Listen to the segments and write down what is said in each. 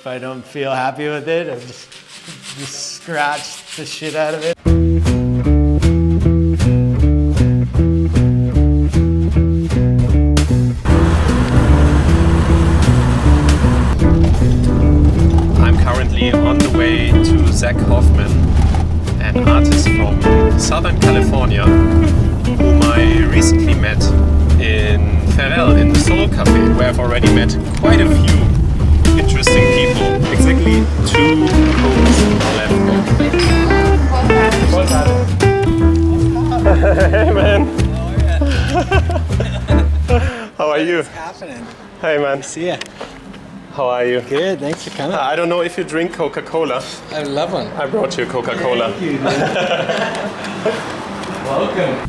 If I don't feel happy with it, I just scratch the shit out of it. I'm currently on the way to Zac Hoffman, an artist from Southern California, whom I recently met in Farrell in the Soul Cafe, where I've already met quite a few interesting people. Exactly 2 homes left. Hey man! How are you? What's happening? Hey man. See ya. How are you? Good, thanks for coming. I don't know if you drink Coca-Cola. I love one. I brought you Coca-Cola. Thank you. Welcome.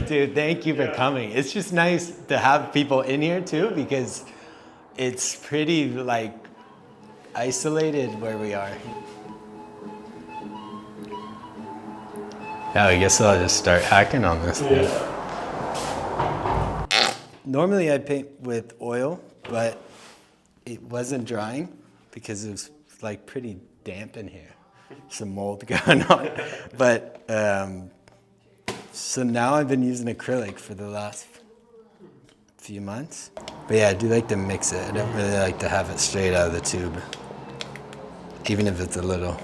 Dude, thank you for coming. It's just nice to have people in here too, because it's pretty like isolated where we are. Yeah, I guess I'll just start hacking on this thing. Normally I paint with oil, but it wasn't drying because it was like pretty damp in here. Some mold going on. But so now I've been using acrylic for the last few months. But yeah, I do like to mix it. I don't really like to have it straight out of the tube, even if it's a little.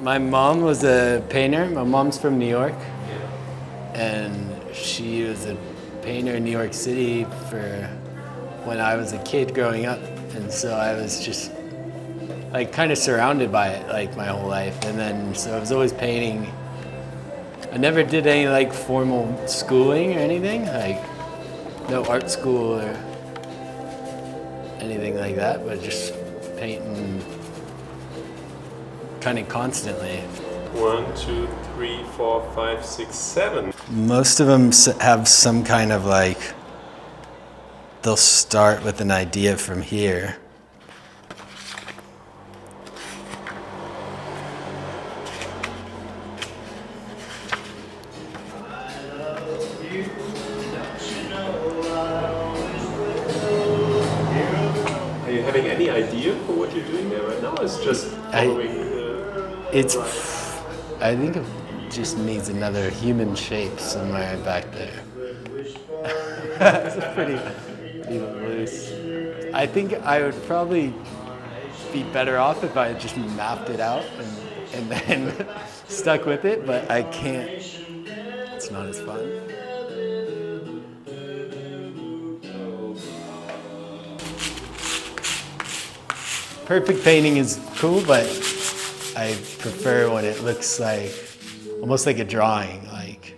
My mom was a painter. My mom's from New York. And she was a painter in New York City for when I was a kid growing up. And so I was just like kind of surrounded by it like my whole life. And then so I was always painting. I never did any like formal schooling or anything, like no art school or anything like that, but just painting kind of constantly. 1, 2, 3, 4, 5, 6, 7. Most of them have some kind of like, they'll start with an idea from here. Are you having any idea for what you're doing there right now? It's just following I think it just needs another human shape somewhere back there. It's pretty loose. I think I would probably be better off if I just mapped it out and then stuck with it, but I can't. It's not as fun. Perfect painting is cool, but I prefer when it looks like, almost like a drawing, like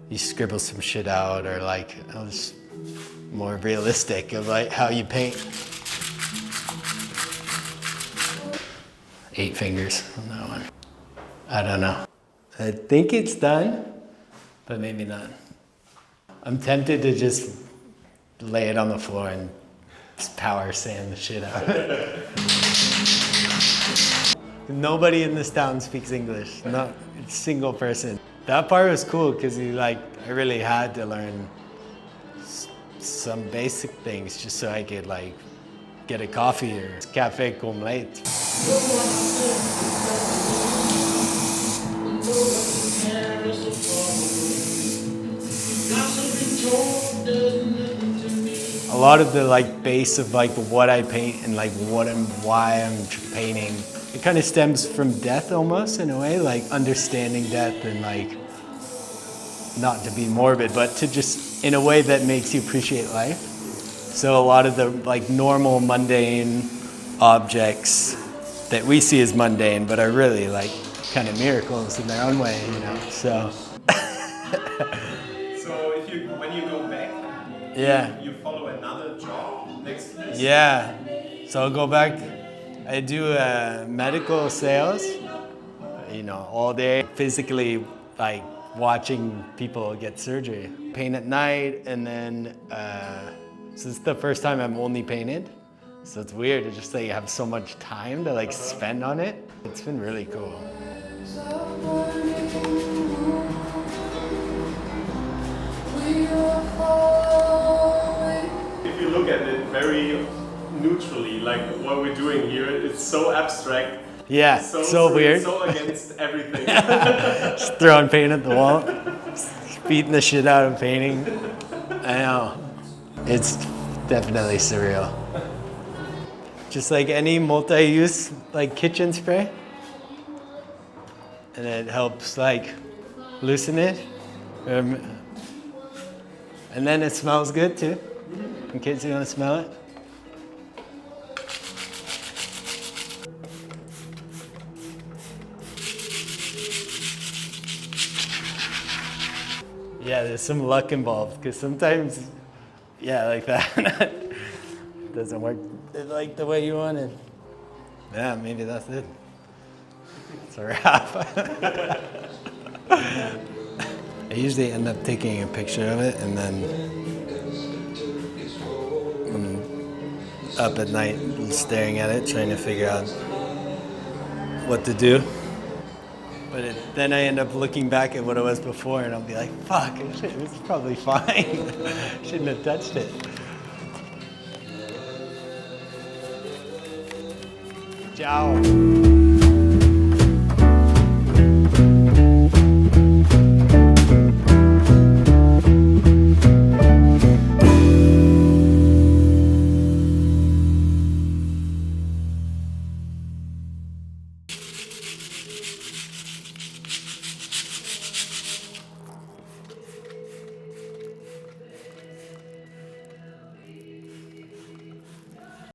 you scribble some shit out, or like, it's more realistic of like how you paint. 8 fingers on that one. I don't know. I think it's done, but maybe not. I'm tempted to just lay it on the floor and just power sand the shit out of it. Nobody in this town speaks English, not a single person. That part was cool because I really had to learn some basic things just so I could like get a coffee or café con leche. A lot of the like base of like what I paint and like why I'm painting, it kind of stems from death almost in a way, like understanding death and like not to be morbid, but to just in a way that makes you appreciate life. So a lot of the like normal mundane objects that we see as mundane, but are really like kind of miracles in their own way, you know. So. So when you go back, yeah. you follow another job next to this? Yeah. So I'll go back. I do medical sales, you know, all day, physically like watching people get surgery. Paint at night, and then, so it's the first time I'm only painted. So it's weird to just like have so much time to like spend on it. It's been really cool. If you look at it very neutrally, like what we're doing here, it's so abstract. Yeah, so weird. So against everything. Just throwing paint at the wall, beating the shit out of painting. I know. It's definitely surreal. Just like any multi-use like kitchen spray. And it helps like loosen it. And then it smells good too, in case you want to smell it. Yeah, there's some luck involved, because sometimes, yeah, like that doesn't work like the way you wanted. Yeah, maybe that's it. It's a wrap. I usually end up taking a picture of it, and then I'm up at night staring at it, trying to figure out what to do. But then I end up looking back at what it was before, and I'll be like, fuck, it was probably fine. Shouldn't have touched it. Ciao.